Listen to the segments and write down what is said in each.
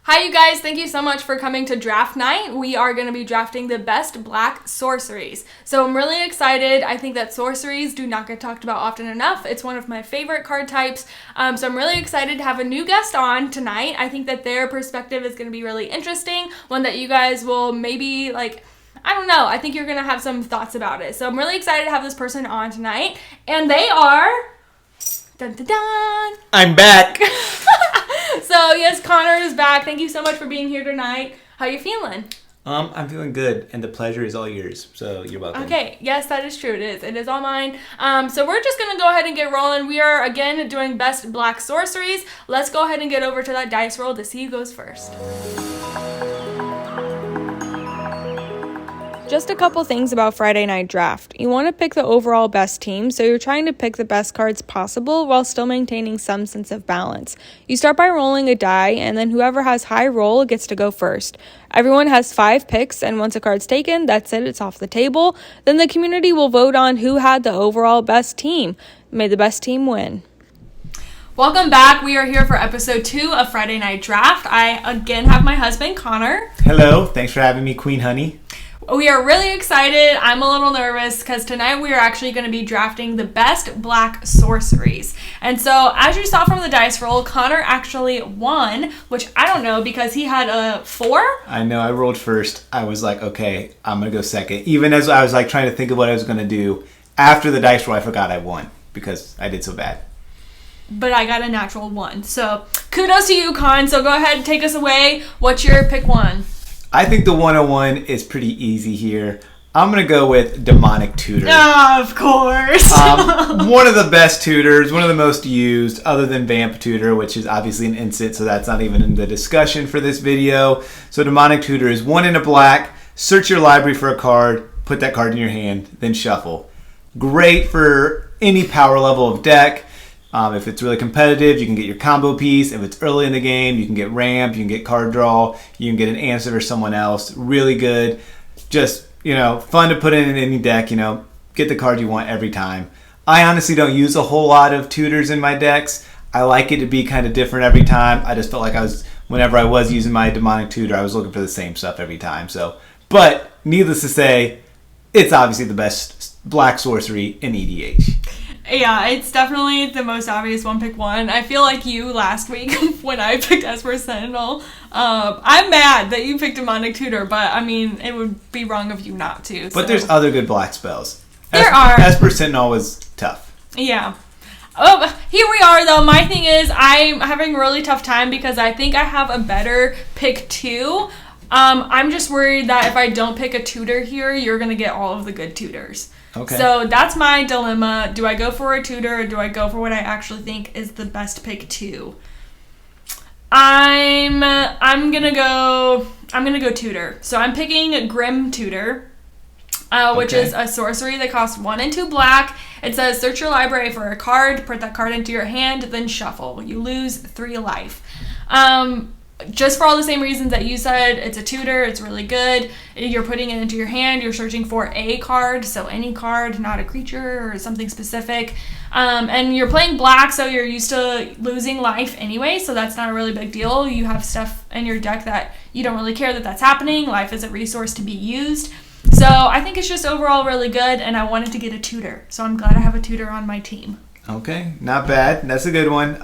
Hi you guys, thank you so much for coming to draft night. We are going to be drafting the best black sorceries. So I'm really excited. I think that sorceries do not get talked about often enough. It's one of my favorite card types. So I'm really excited to have a new guest on tonight. I think that their perspective is going to be really interesting. One that you guys will maybe I don't know. I think you're going to have some thoughts about it. So I'm really excited to have this person on tonight. And they are... Dun, dun, dun. I'm back. So yes, Connor is back. Thank you so much for being here tonight. How you feeling? I'm feeling good, and the pleasure is all yours. So you're welcome. Okay, yes, that is true. It is. It is all mine. So we're just gonna go ahead and get rolling. We are again doing best black sorceries. Let's go ahead and get over to that dice roll to see who goes first. Just a couple things about Friday Night Draft. You want to pick the overall best team, so you're trying to pick the best cards possible while still maintaining some sense of balance. You start by rolling a die, and then whoever has high roll gets to go first. Everyone has 5 picks, and once a card's taken, that's it, it's off the table. Then the community will vote on who had the overall best team. May the best team win. Welcome back. We are here for episode 2 of Friday Night Draft. I again have my husband, Connor. Hello. Thanks for having me, Queen Honey. We are really excited. I'm a little nervous because tonight we are actually going to be drafting the best black sorceries. And so as you saw from the dice roll, Connor actually won, which I don't know because he had a 4. I know. I rolled first. I was like, okay, I'm going to go second. Even as I was trying to think of what I was going to do, after the dice roll, I forgot I won because I did so bad. But I got a natural 1. So kudos to you, Con. So go ahead and take us away. What's your pick 1? I think the 101 is pretty easy here. I'm going to go with Demonic Tutor. Oh, of course. One of the best tutors, one of the most used, other than Vamp Tutor, which is obviously an instant, so that's not even in the discussion for this video. So Demonic Tutor is 1 in a black, search your library for a card, put that card in your hand, then shuffle. Great for any power level of deck. If it's really competitive, you can get your combo piece. If it's early in the game, you can get ramp, you can get card draw, you can get an answer for someone else. Really good. Just, fun to put in any deck, get the card you want every time. I honestly don't use a whole lot of tutors in my decks. I like it to be kind of different every time. I just felt like whenever I was using my Demonic Tutor, I was looking for the same stuff every time. But needless to say, it's obviously the best black sorcery in EDH. Yeah, it's definitely the most obvious pick 1. I feel like you last week when I picked Esper Sentinel. I'm mad that you picked Demonic Tutor, but I mean, it would be wrong of you not to. But there's other good black spells. There are. Esper Sentinel was tough. Yeah. Oh, here we are though. My thing is I'm having a really tough time because I think I have a better pick 2. I'm just worried that if I don't pick a tutor here, you're going to get all of the good tutors. Okay. So that's my dilemma. Do I go for a tutor or do I go for what I actually think is the best pick 2? I'm gonna go tutor. So I'm picking Grim Tutor, which is a sorcery that costs 1 and 2 black. It says search your library for a card, put that card into your hand, then shuffle. You lose 3 life. Just for all the same reasons that you said, it's a tutor, it's really good. You're putting it into your hand, you're searching for a card, so any card, not a creature or something specific. And you're playing black, so you're used to losing life anyway, so that's not a really big deal. You have stuff in your deck that you don't really care that that's happening. Life is a resource to be used. So I think it's just overall really good, and I wanted to get a tutor. So I'm glad I have a tutor on my team. Okay, not bad. That's a good one.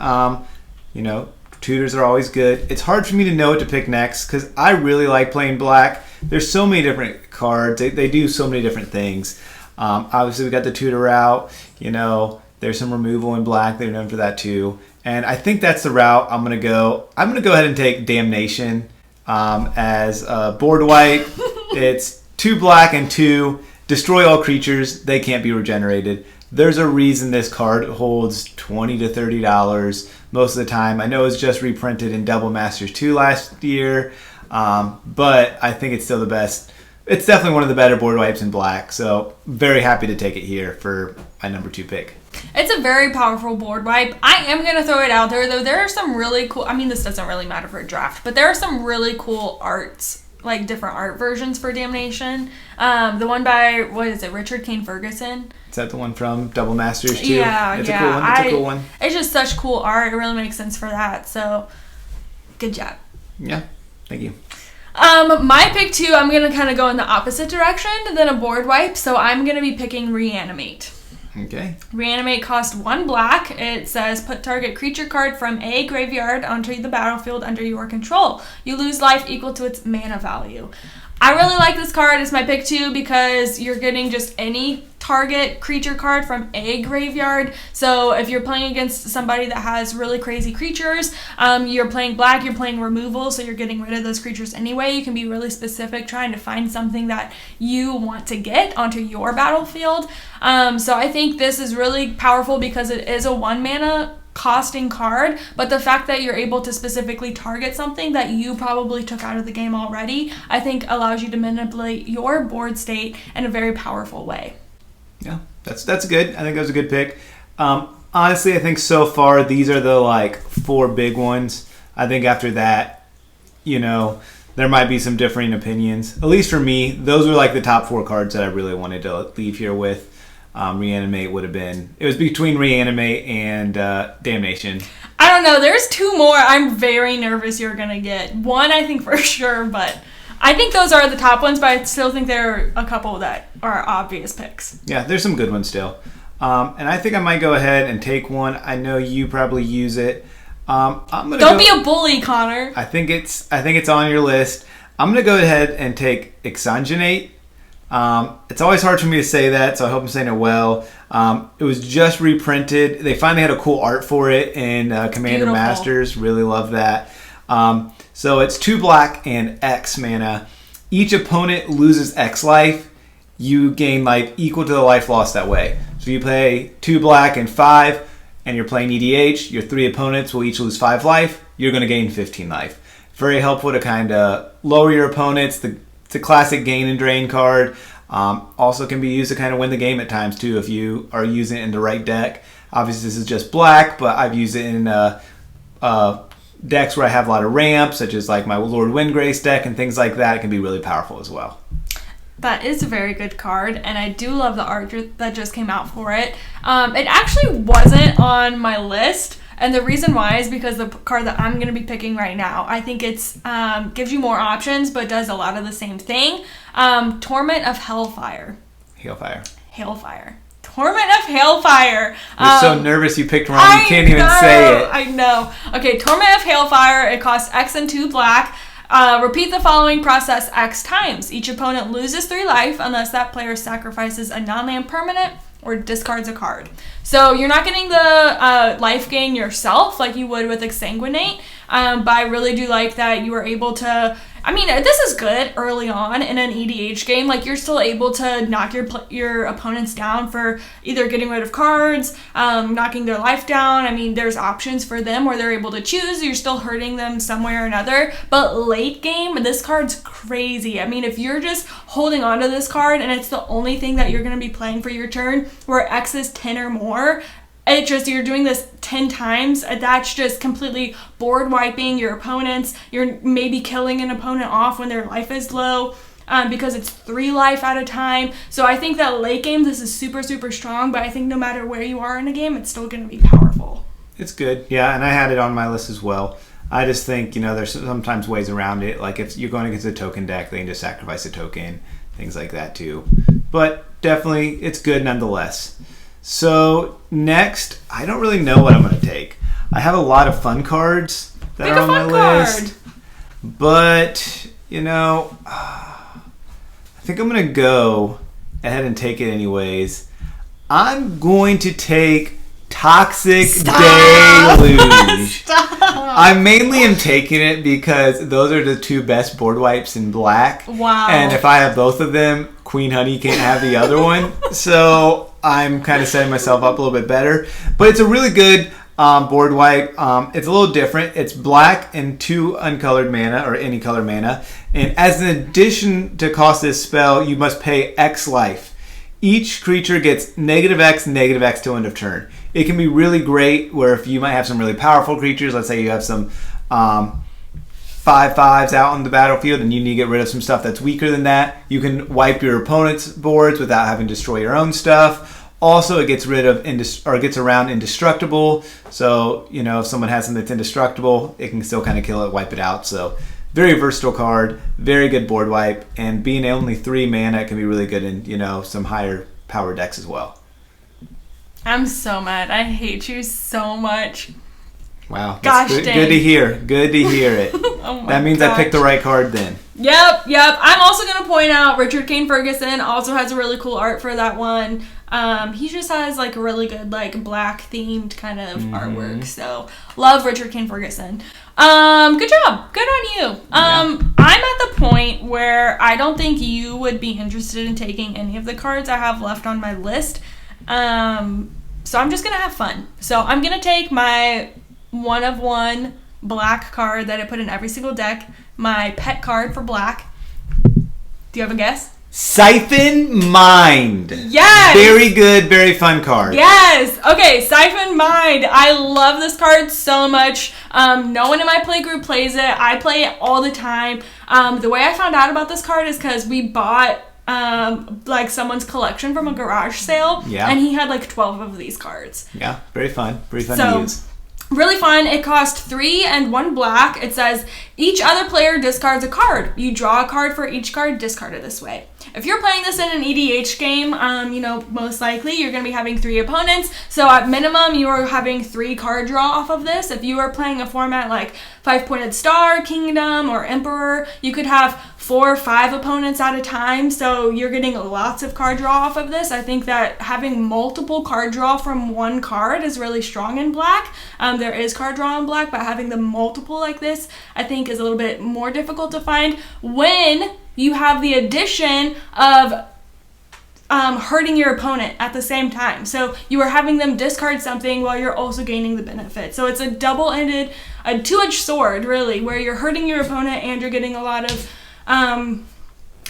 Tutors are always good. It's hard for me to know what to pick next because I really like playing black. There's so many different cards. They do so many different things. Obviously, we got the tutor route. There's some removal in black. They're known for that too. And I think that's the route I'm going to go. I'm going to go ahead and take Damnation as a board wipe. It's 2 black and 2. Destroy all creatures. They can't be regenerated. There's a reason this card holds $20 to $30 most of the time. I know it's just reprinted in Double Masters 2 last year, but I think it's still the best. It's definitely one of the better board wipes in black, so very happy to take it here for my number 2 pick. It's a very powerful board wipe. I am going to throw it out there, though. There are some really cool... I mean, this doesn't really matter for a draft, but there are some really cool arts, different art versions for Damnation. The one by, Richard Kane Ferguson? Is that the one from Double Masters too? Yeah, it's a cool one. It's a cool one. It's just such cool art. It really makes sense for that. So, good job. Yeah, thank you. My pick 2, I'm going to kind of go in the opposite direction than a board wipe, so I'm going to be picking Reanimate. Okay. Reanimate costs 1 black. It says put target creature card from a graveyard onto the battlefield under your control. You lose life equal to its mana value. I really like this card. It's my pick 2 because you're getting just any target creature card from a graveyard. So if you're playing against somebody that has really crazy creatures, you're playing black, you're playing removal, so you're getting rid of those creatures anyway. You can be really specific trying to find something that you want to get onto your battlefield. So I think this is really powerful because it is a 1 mana costing card, but the fact that you're able to specifically target something that you probably took out of the game already, I think allows you to manipulate your board state in a very powerful way. Yeah, that's good. I think that was a good pick. Honestly, I think so far these are the 4 big ones. I think after that, there might be some differing opinions. At least for me, those were the top 4 cards that I really wanted to leave here with. Reanimate would have been... It was between Reanimate and Damnation. I don't know. There's 2 more I'm very nervous you're going to get. 1, I think for sure, but I think those are the top ones, but I still think there are a couple that are obvious picks. Yeah, there's some good ones still. And I think I might go ahead and take one. I know you probably use it. Don't be a bully, Connor. I think it's on your list. I'm going to go ahead and take Exsanguinate. It's always hard for me to say that, so I hope I'm saying it well. It was just reprinted. They finally had a cool art for it in Commander Masters. Really love that. So it's 2 black and X mana. Each opponent loses X life. You gain life equal to the life lost that way. So you play 2 black and 5, and you're playing EDH. Your 3 opponents will each lose 5 life. You're going to gain 15 life. Very helpful to kind of lower your opponents. It's a classic gain and drain card. Also can be used to kind of win the game at times too if you are using it in the right deck. Obviously this is just black, but I've used it in decks where I have a lot of ramps, such as my Lord Windgrace deck and things like that. It can be really powerful as well. That is a very good card, and I do love the art that just came out for it. It actually wasn't on my list. And the reason why is because the card that I'm going to be picking right now, I think it's gives you more options, but does a lot of the same thing. Torment of Hailfire. Hailfire. Torment of Hailfire. You're so nervous you picked wrong. You can't even say it. I know. Okay, Torment of Hailfire. It costs X and 2 black. Repeat the following process X times. Each opponent loses 3 life unless that player sacrifices a non-land permanent or discards a card. So you're not getting the life gain yourself like you would with Exsanguinate, but I really do like that you are able to... I mean, this is good early on in an EDH game. You're still able to knock your opponents down for either getting rid of cards, knocking their life down. I mean, there's options for them where they're able to choose. You're still hurting them some way or another. But late game, this card's crazy. I mean, if you're just holding on to this card and it's the only thing that you're going to be playing for your turn, where X is 10 or more, you're doing this 10 times. That's just completely board wiping your opponents. You're maybe killing an opponent off when their life is low because it's 3 life at a time. So I think that late game, this is super, super strong, but I think no matter where you are in a game, it's still going to be powerful. It's good. Yeah, and I had it on my list as well. I just think, there's sometimes ways around it. If you're going against a token deck, they can just sacrifice a token, things like that too. But definitely, it's good nonetheless. So next, I don't really know what I'm going to take. I have a lot of fun cards that are on my list. But, I think I'm going to go ahead and take it anyways. I'm going to take Toxic Deluge. I mainly am taking it because those are the 2 best board wipes in black. Wow. And if I have both of them, Queen Honey can't have the other one. So I'm kind of setting myself up a little bit better. But it's a really good board wipe. It's a little different. It's black and 2 uncolored mana, or any color mana. And as an addition to cost this spell, you must pay X life. Each creature gets -X till end of turn. It can be really great where if you might have some really powerful creatures, let's say you have some 5/5s out on the battlefield and you need to get rid of some stuff that's weaker than that, you can wipe your opponent's boards without having to destroy your own stuff. Also, it gets rid of gets around indestructible. So, if someone has something that's indestructible, it can still kind of kill it, wipe it out. So, very versatile card, very good board wipe, and being only 3 mana, it can be really good in, some higher power decks as well. I'm so mad. I hate you so much. Wow. Gosh, good to hear. Good to hear it. That means I picked the right card then. Yep. I'm also going to point out Richard Kane Ferguson also has a really cool art for that one. He just has like really good like black themed kind of artwork. So love Richard Kane Ferguson. Good job. Good on you. I'm at the point where I don't think you would be interested in taking any of the cards I have left on my list. So I'm just going to have fun. So I'm going to take my 1 of 1 black card that I put in every single deck, my pet card for black. Do you have a guess? Syphon Mind. Yes. Very good, very fun card. Yes. Okay, Syphon Mind. I love this card so much. No one in my play group plays it. I play it all the time. The way I found out about this card is because we bought like someone's collection from a garage sale. Yeah. And he had like 12 of these cards. Yeah, very fun. Very fun to use. Really fun. It costs 3 and 1 black. It says each other player discards a card. You draw a card for each card discarded this way. If you're playing this in an EDH game, most likely you're going to be having 3 opponents. So at minimum, you are having 3 card draw off of this. If you are playing a format like 5-Pointed Star, Kingdom, or Emperor, you could have 4 or 5 opponents at a time. So you're getting lots of card draw off of this. I think that having multiple card draw from one card is really strong in black. There is card draw in black, but having the multiple like this, I think is a little bit more difficult to find when you have the addition of hurting your opponent at the same time. So you are having them discard something while you're also gaining the benefit. So it's a double-ended, a two-edged sword, really, where you're hurting your opponent and you're getting a lot of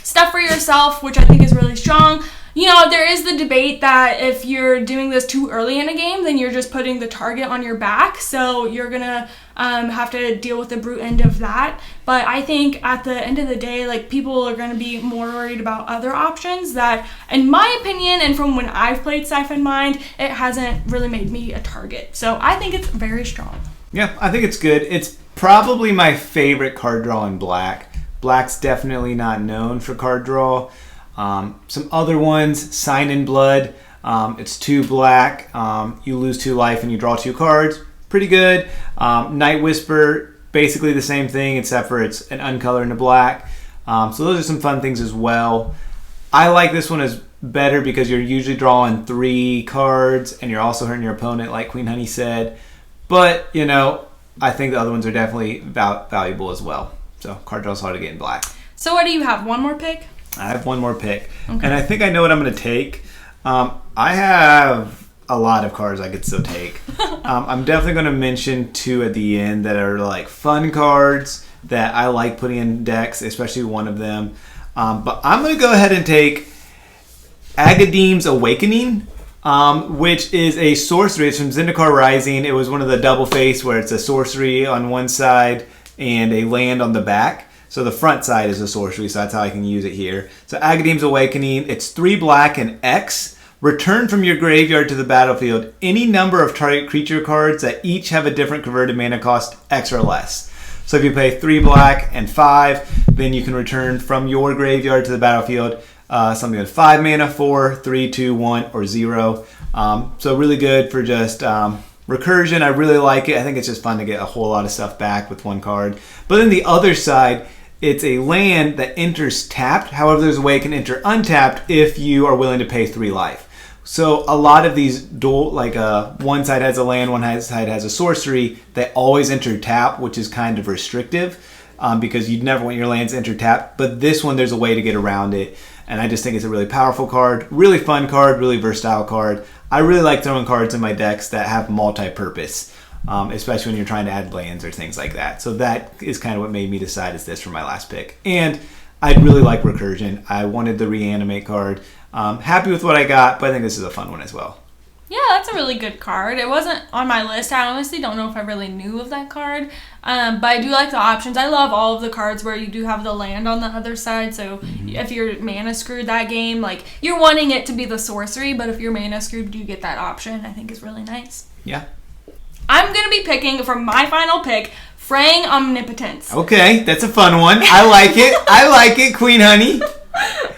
stuff for yourself, which I think is really strong. There is the debate that if you're doing this too early in a game, then you're just putting the target on your back. So you're going to have to deal with the brute end of that. But I think at the end of the day, like, people are going to be more worried about other options that, in my opinion, and from when I've played Syphon Mind, it hasn't really made me a target. So I think it's very strong. Yeah, I think it's good. It's probably my favorite card draw in black. Black's definitely not known for card draw. Some other ones, Sign in Blood, it's 2 black, you lose 2 life and you draw 2 cards, pretty good. Night Whisper, basically the same thing except for it's an uncolor into black. So those are some fun things as well. I like this one as better because you're usually drawing 3 cards and you're also hurting your opponent, like Queen Honey said. But, I think the other ones are definitely valuable as well. So card draw is hard to get in black. So what do you have? One more pick? I have one more pick, okay. And I think I know what I'm going to take. I have a lot of cards I could still take. I'm definitely going to mention 2 at the end that are like fun cards that I like putting in decks, especially one of them. But I'm going to go ahead and take Agadeem's Awakening, which is a sorcery. It's from Zendikar Rising. It was one of the double face where it's a sorcery on one side and a land on the back. So the front side is a sorcery, so that's how I can use it here. So Agadeem's Awakening, it's 3 black and X. Return from your graveyard to the battlefield any number of target creature cards that each have a different converted mana cost, X or less. So if you play 3 black and 5, then you can return from your graveyard to the battlefield something with 5 mana, 4, 3, 2, 1, or 0. So really good for just recursion. I really like it. I think it's just fun to get a whole lot of stuff back with one card. But then the other side, it's a land that enters tapped. However, there's a way it can enter untapped if you are willing to pay 3 life. So a lot of these dual, like one side has a land, one side has a sorcery, they always enter tap, which is kind of restrictive because you'd never want your lands to enter tap. But this one, there's a way to get around it. And I just think it's a really powerful card, really fun card, really versatile card. I really like throwing cards in my decks that have multi-purpose, especially when you're trying to add lands or things like that. So that is kind of what made me decide is this for my last pick. And I really like recursion. I wanted the Reanimate card. Happy with what I got, but I think this is a fun one as well. Yeah, that's a really good card. It wasn't on my list. I honestly don't know if I really knew of that card. But I do like the options. I love all of the cards where you do have the land on the other side. So if you're mana screwed that game, like you're wanting it to be the sorcery, but if you're mana screwed, you get that option. I think is really nice. Yeah. I'm going to be picking for my final pick, Fraying Omnipotence. Okay, that's a fun one. I like it. I like it, Queen Honey.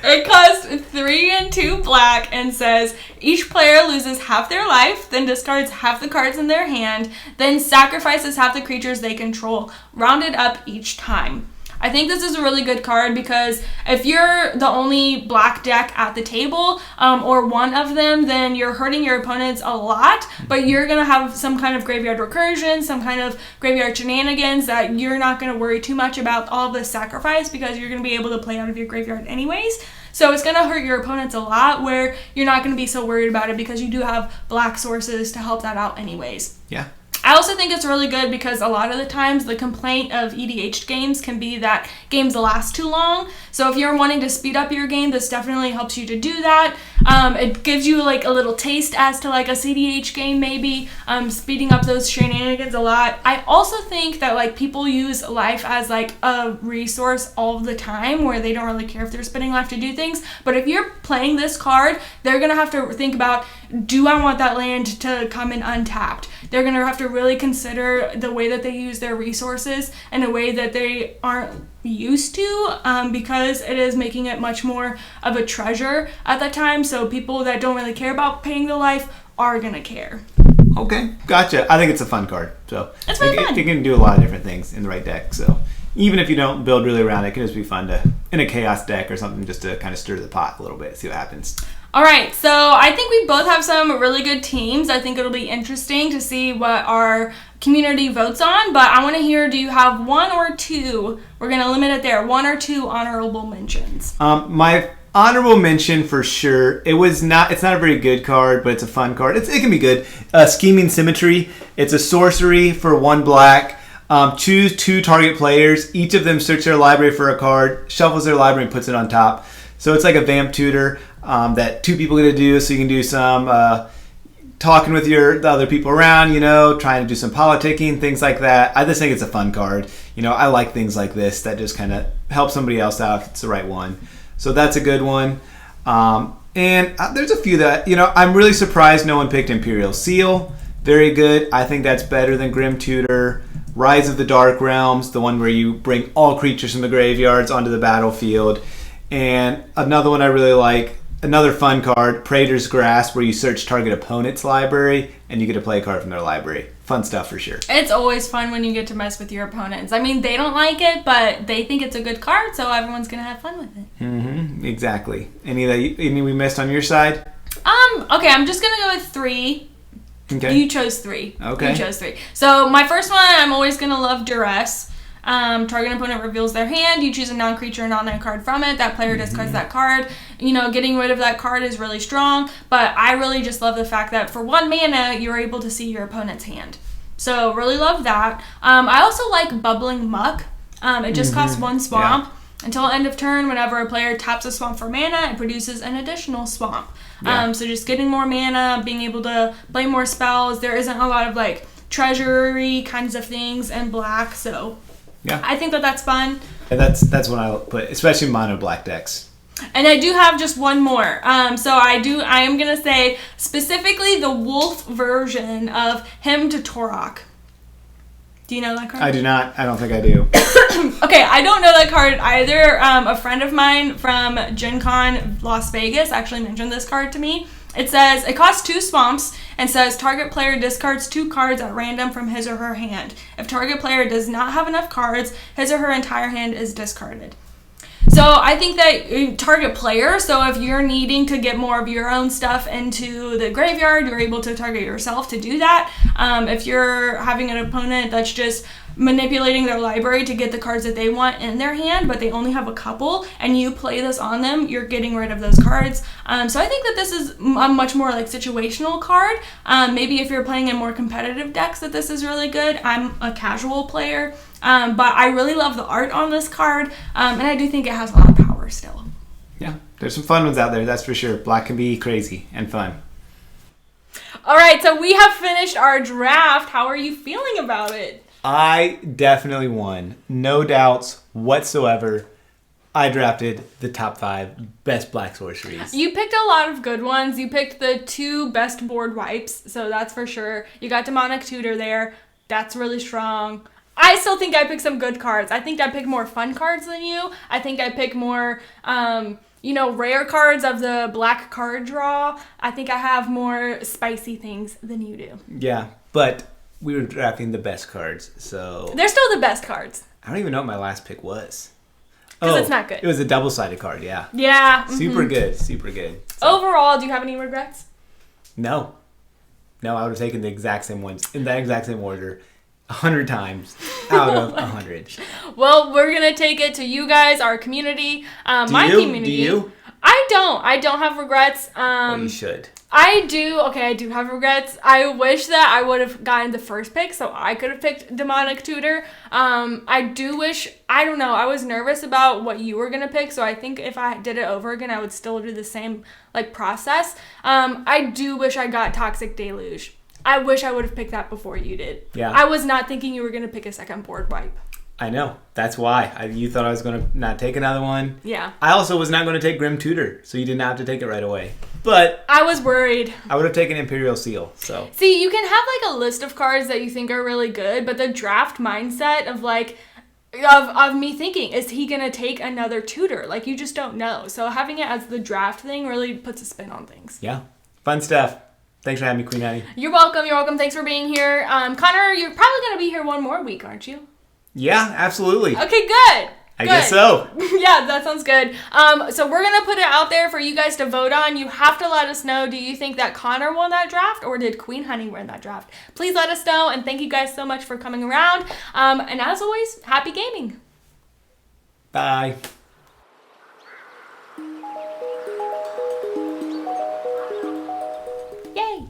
It costs 3 and 2 black and says each player loses half their life, then discards half the cards in their hand, then sacrifices half the creatures they control, rounded up each time. I think this is a really good card because if you're the only black deck at the table, or one of them, then you're hurting your opponents a lot, but you're going to have some kind of graveyard recursion, some kind of graveyard shenanigans that you're not going to worry too much about all the sacrifice because you're going to be able to play out of your graveyard anyways. So it's going to hurt your opponents a lot where you're not going to be so worried about it because you do have black sources to help that out anyways. Yeah. I also think it's really good because a lot of the times the complaint of EDH games can be that games last too long. So if you're wanting to speed up your game, this definitely helps you to do that. It gives you like a little taste as to like a CDH game maybe, speeding up those shenanigans a lot. I also think that like people use life as like a resource all the time where they don't really care if they're spending life to do things. But if you're playing this card, they're going to have to think about, do I want that land to come in untapped? They're going to have to really consider the way that they use their resources in a way that they aren't used to, because it is making it much more of a treasure at that time. So people that don't really care about paying the life are going to care. Okay, gotcha. I think it's a fun card. So it's very fun. It can do a lot of different things in the right deck. So even if you don't build really around it, it can just be fun to, in a chaos deck or something, just to kind of stir the pot a little bit, see what happens. All right, so I think we both have some really good teams. I think it'll be interesting to see what our community votes on, but I want to hear, do you have one or two? We're going to limit it there. One or two honorable mentions. My honorable mention for sure, it's not a very good card, but it's a fun card. It can be good. Scheming Symmetry. It's a sorcery for 1 black. Choose 2 target players. Each of them search their library for a card, shuffles their library, and puts it on top. So it's like a vamp tutor that 2 people get to do. So you can do some talking with the other people around, trying to do some politicking, things like that. I just think it's a fun card. I like things like this that just kind of help somebody else out if it's the right one. So that's a good one. And there's a few that, I'm really surprised no one picked Imperial Seal. Very good. I think that's better than Grim Tutor. Rise of the Dark Realms, the one where you bring all creatures from the graveyards onto the battlefield. And another one I really like, another fun card, Praetor's Grasp, where you search target opponent's library and you get to play a card from their library. Fun stuff for sure. It's always fun when you get to mess with your opponents. I mean, they don't like it, but they think it's a good card, so everyone's going to have fun with it. Mm-hmm. Exactly. Any we missed on your side? Okay, I'm just going to go with 3. Okay. You chose 3. Okay. You chose 3. So my first one, I'm always going to love Duress. Target opponent reveals their hand. You choose a non-creature, non-land card from it. That player discards that card. Getting rid of that card is really strong. But I really just love the fact that for 1 mana, you're able to see your opponent's hand. So really love that. I also like Bubbling Muck. It just costs 1 swamp. Yeah. Until end of turn, whenever a player taps a swamp for mana, it produces an additional swamp. Yeah. So just getting more mana, being able to play more spells. There isn't a lot of treasury kinds of things in black, so yeah, I think that's fun. And that's what I put, especially mono black decks. And I do have just one more. So I am gonna say specifically the wolf version of Hymn to Torok. Do you know that card? I do not. I don't think I do. Okay, I don't know that card either. A friend of mine from Gen Con Las Vegas actually mentioned this card to me. It says, it costs 2 swamps and says target player discards 2 cards at random from his or her hand. If target player does not have enough cards, his or her entire hand is discarded. So I think that target player, so if you're needing to get more of your own stuff into the graveyard, you're able to target yourself to do that. If you're having an opponent that's just manipulating their library to get the cards that they want in their hand, but they only have a couple, and you play this on them, you're getting rid of those cards. So I think that this is a much more situational card. Maybe if you're playing in more competitive decks, that this is really good. I'm a casual player, but I really love the art on this card, and I do think it has a lot of power still. Yeah, there's some fun ones out there, that's for sure. Black can be crazy and fun. All right, so we have finished our draft. How are you feeling about it? I definitely won. No doubts whatsoever. I drafted the top 5 best black sorceries. You picked a lot of good ones. You picked the 2 best board wipes, so that's for sure. You got Demonic Tutor there. That's really strong. I still think I picked some good cards. I think I picked more fun cards than you. I think I picked more, rare cards of the black card draw. I think I have more spicy things than you do. Yeah, but we were drafting the best cards, so... They're still the best cards. I don't even know what my last pick was. Because it's not good. It was a double-sided card, yeah. Yeah. Mm-hmm. Super good, super good. So. Overall, do you have any regrets? No. No, I would have taken the exact same ones in that exact same order 100 times out of 100. Well, we're going to take it to you guys, our community, community. Do you? I don't have regrets. Well, you should. I do. Okay, I do have regrets. I wish that I would have gotten the first pick so I could have picked Demonic Tutor. I do wish, I don't know, I was nervous about what you were going to pick, so I think if I did it over again, I would still do the same process. I do wish I got Toxic Deluge. I wish I would have picked that before you did. Yeah. I was not thinking you were going to pick a second board wipe. I know. That's why. You thought I was going to not take another one. Yeah. I also was not going to take Grim Tutor, so you didn't have to take it right away. But I was worried. I would have taken Imperial Seal. So see, you can have a list of cards that you think are really good, but the draft mindset of of me thinking, is he going to take another tutor? You just don't know. So having it as the draft thing really puts a spin on things. Yeah. Fun stuff. Thanks for having me, Queen Hattie. You're welcome. Thanks for being here. Connor, you're probably going to be here one more week, aren't you? Yeah, absolutely. Okay, good. I guess so. Yeah, that sounds good. So we're going to put it out there for you guys to vote on. You have to let us know, do you think that Connor won that draft or did Queen Honey win that draft? Please let us know, and thank you guys so much for coming around. And as always, happy gaming. Bye. Yay.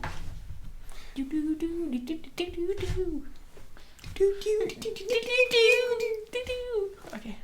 Okay.